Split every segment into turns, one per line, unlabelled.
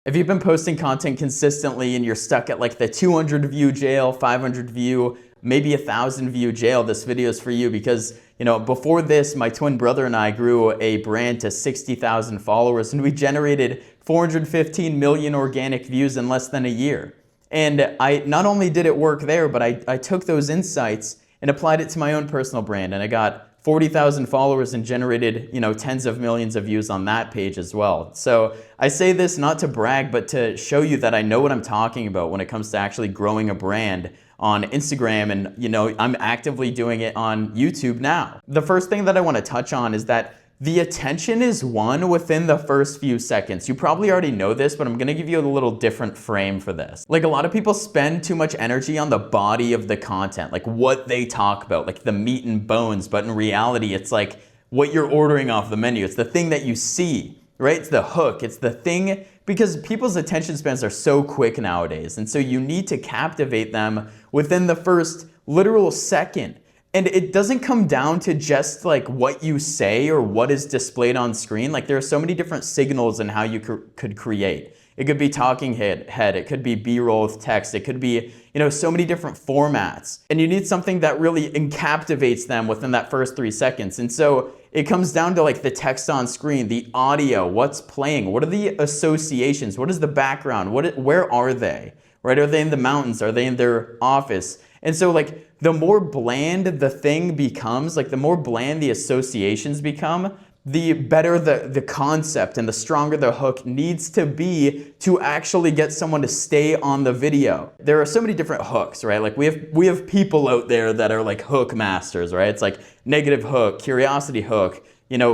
If you've been posting content consistently and you're stuck at like the 200 view jail, 500 view, maybe 1,000 view jail, this video is for you because, before this, my twin brother and I grew a brand to 60,000 followers and we generated 415 million organic views in less than a year. And I not only did it work there, but I took those insights and applied it to my own personal brand, and I got 40,000 followers and generated, tens of millions of views on that page as well. So I say this not to brag, but to show you that I know what I'm talking about when it comes to actually growing a brand on Instagram, and I'm actively doing it on YouTube now. The first thing that I want to touch on is that the attention is won within the first few seconds. You probably already know this, but I'm gonna give you a little different frame for this. Like, a lot of people spend too much energy on the body of the content, like what they talk about, like the meat and bones, but in reality, it's like what you're ordering off the menu. It's the thing that you see, right? It's the hook, it's the thing, because people's attention spans are so quick nowadays. And so you need to captivate them within the first literal second. And it doesn't come down to just like what you say or what is displayed on screen. Like, there are so many different signals in how you could create. It could be talking head, it could be B-roll with text, it could be, so many different formats. And you need something that really captivates them within that first 3 seconds. And so it comes down to like the text on screen, the audio, what's playing, what are the associations, what is the background, where are they, right? Are they in the mountains? Are they in their office? And so like, the more bland the thing becomes, like the more bland the associations become, the better the concept and the stronger the hook needs to be to actually get someone to stay on the video. There are so many different hooks, right? Like we have people out there that are like hook masters, right? It's like negative hook, curiosity hook,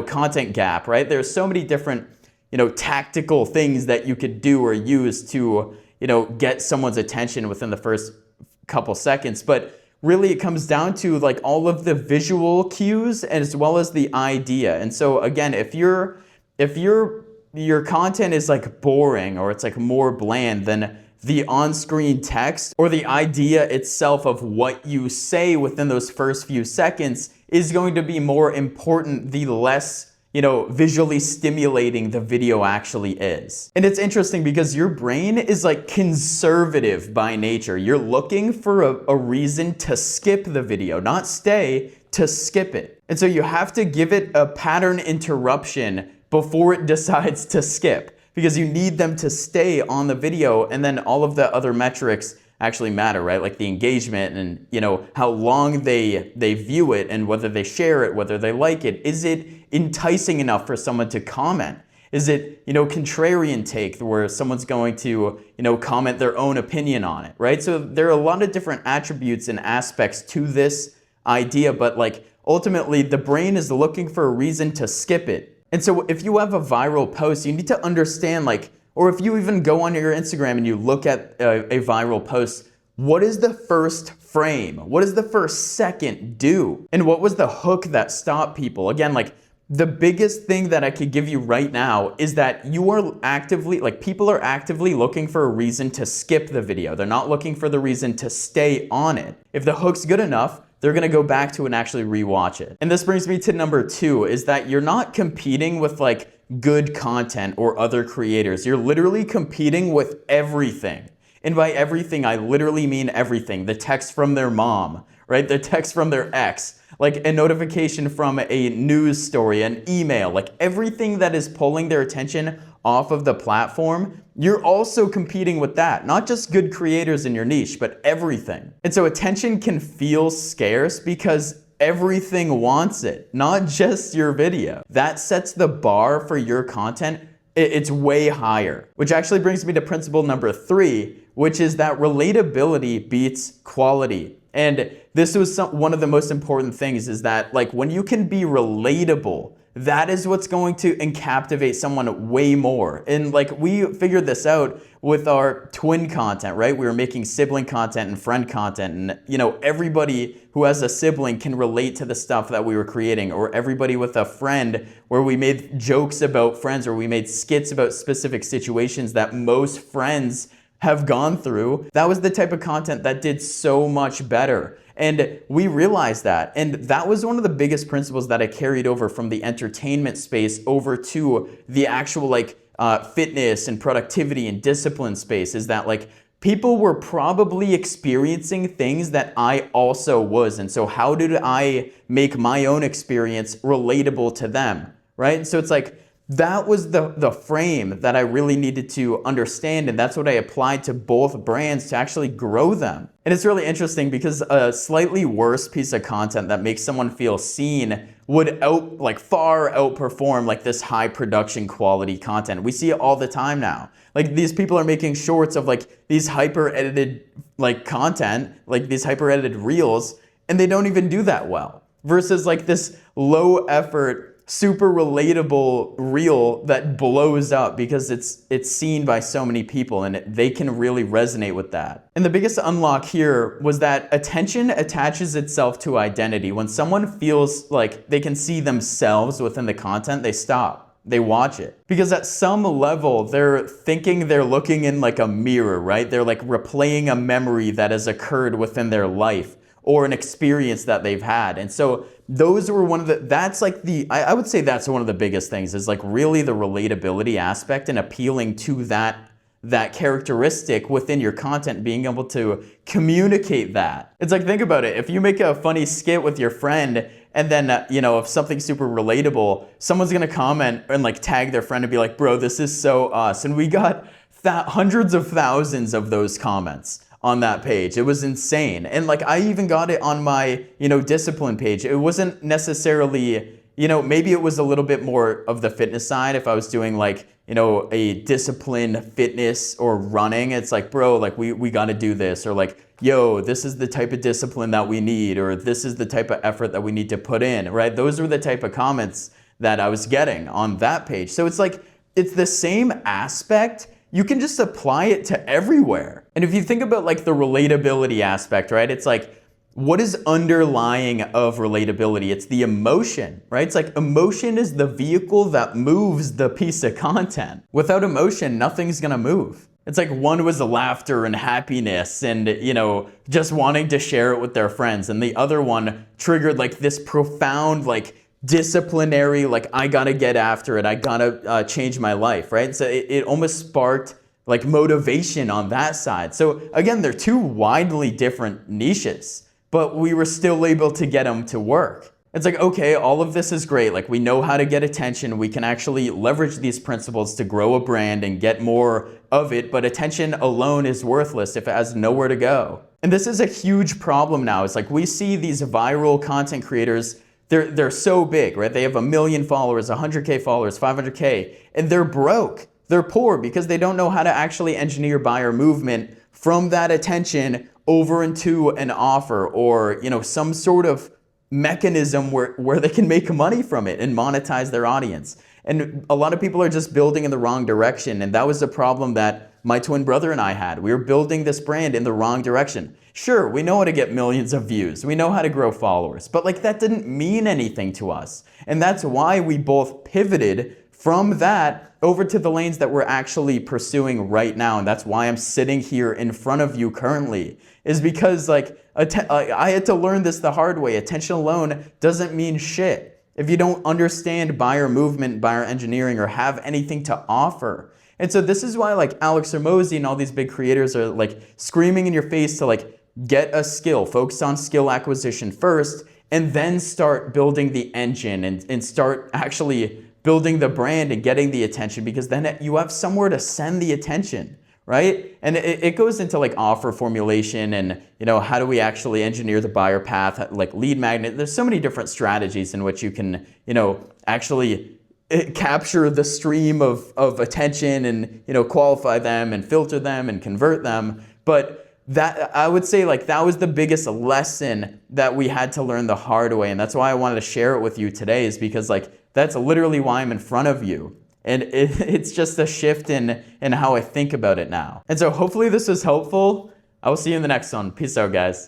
content gap, right? There's so many different, tactical things that you could do or use to, get someone's attention within the first couple seconds. But really, it comes down to like all of the visual cues as well as the idea. And so again, if your content is like boring or it's like more bland, then the on-screen text or the idea itself of what you say within those first few seconds is going to be more important the less visually stimulating the video actually is. And it's interesting because your brain is like conservative by nature. You're looking for a reason to skip the video, not stay, to skip it. And so you have to give it a pattern interruption before it decides to skip, because you need them to stay on the video, and then all of the other metrics actually matter, right? Like the engagement and how long they view it and whether they share it, whether they like it. Is it enticing enough for someone to comment? Is it, contrarian take where someone's going to, comment their own opinion on it, right? So there are a lot of different attributes and aspects to this idea, but like ultimately the brain is looking for a reason to skip it. And so if you have a viral post, you need to understand or if you even go on your Instagram and you look at a viral post, what is the first frame? What does the first second do? And what was the hook that stopped people? Again, the biggest thing that I could give you right now is that you are people are actively looking for a reason to skip the video. They're not looking for the reason to stay on it. If the hook's good enough, they're gonna go back to it and actually rewatch it. And this brings me to number 2, is that you're not competing with good content or other creators. You're literally competing with everything. And by everything, I literally mean everything. The text from their mom, right? The text from their ex, like a notification from a news story, an email, like everything that is pulling their attention off of the platform, you're also competing with that. Not just good creators in your niche, but everything. And so attention can feel scarce because everything wants it, not just your video. That sets the bar for your content. It's way higher, which actually brings me to principle number 3, which is that relatability beats quality. And this was one of the most important things, is that when you can be relatable, that is what's going to captivate someone way more. And we figured this out with our twin content, right? We were making sibling content and friend content, and everybody who has a sibling can relate to the stuff that we were creating, or everybody with a friend where we made jokes about friends, or we made skits about specific situations that most friends have gone through. That was the type of content that did so much better. And we realized that. And that was one of the biggest principles that I carried over from the entertainment space over to the actual fitness and productivity and discipline space, is that like people were probably experiencing things that I also was. And so how did I make my own experience relatable to them, right? And so it's like, that was the frame that I really needed to understand, and that's what I applied to both brands to actually grow them. And it's really interesting because a slightly worse piece of content that makes someone feel seen would far outperform like this high production quality content. We see it all the time now. Like these people are making shorts of like these hyper edited like content, like these hyper edited reels, and they don't even do that well. Versus like this low effort, super relatable reel that blows up because it's seen by so many people, and they can really resonate with that. And the biggest unlock here was that attention attaches itself to identity. When someone feels like they can see themselves within the content, they stop. They watch it. Because at some level, they're thinking they're looking in like a mirror, right? They're like replaying a memory that has occurred within their life or an experience that they've had. And so those were I would say that's one of the biggest things, is like really the relatability aspect and appealing to that characteristic within your content, being able to communicate that. It's like, think about it. If you make a funny skit with your friend and then, if something's super relatable, someone's gonna comment and like tag their friend and be like, bro, this is so us. And we got hundreds of thousands of those comments on that page. It was insane. And like, I even got it on my, discipline page. It wasn't necessarily, maybe it was a little bit more of the fitness side. If I was doing like, a discipline fitness or running, it's like, bro, like we got to do this, or like, yo, this is the type of discipline that we need, or this is the type of effort that we need to put in, right? Those were the type of comments that I was getting on that page. So it's like, it's the same aspect. You can just apply it to everywhere. And if you think about like the relatability aspect, right? It's like, what is underlying of relatability? It's the emotion, right? It's like emotion is the vehicle that moves the piece of content. Without emotion, nothing's gonna move. It's like one was laughter and happiness and, just wanting to share it with their friends. And the other one triggered like this profound, like disciplinary, like I gotta get after it. I gotta change my life, right? So it almost sparked like motivation on that side. So again, they're two widely different niches, but we were still able to get them to work. It's like, okay, all of this is great. Like we know how to get attention. We can actually leverage these principles to grow a brand and get more of it, but attention alone is worthless if it has nowhere to go. And this is a huge problem now. It's like we see these viral content creators, they're so big, right? They have 1 million followers, 100K followers, 500K, and they're broke. They're poor because they don't know how to actually engineer buyer movement from that attention over into an offer or, some sort of mechanism where they can make money from it and monetize their audience. And a lot of people are just building in the wrong direction. And that was a problem that my twin brother and I had. We were building this brand in the wrong direction. Sure, we know how to get millions of views. We know how to grow followers, but like that didn't mean anything to us. And that's why we both pivoted from that over to the lanes that we're actually pursuing right now. And that's why I'm sitting here in front of you currently, is because like I had to learn this the hard way. Attention alone doesn't mean shit if you don't understand buyer movement, buyer engineering, or have anything to offer. And so this is why like Alex Hormozi and all these big creators are like screaming in your face to like get a skill, focus on skill acquisition first, and then start building the engine and start actually building the brand and getting the attention, because then you have somewhere to send the attention, right? And it goes into like offer formulation and, how do we actually engineer the buyer path, like lead magnet. There's so many different strategies in which you can, actually capture the stream of attention and, qualify them and filter them and convert them. But that, I would say like that was the biggest lesson that we had to learn the hard way. And that's why I wanted to share it with you today, is because like, that's literally why I'm in front of you. And it's just a shift in how I think about it now. And so hopefully this was helpful. I will see you in the next one. Peace out, guys.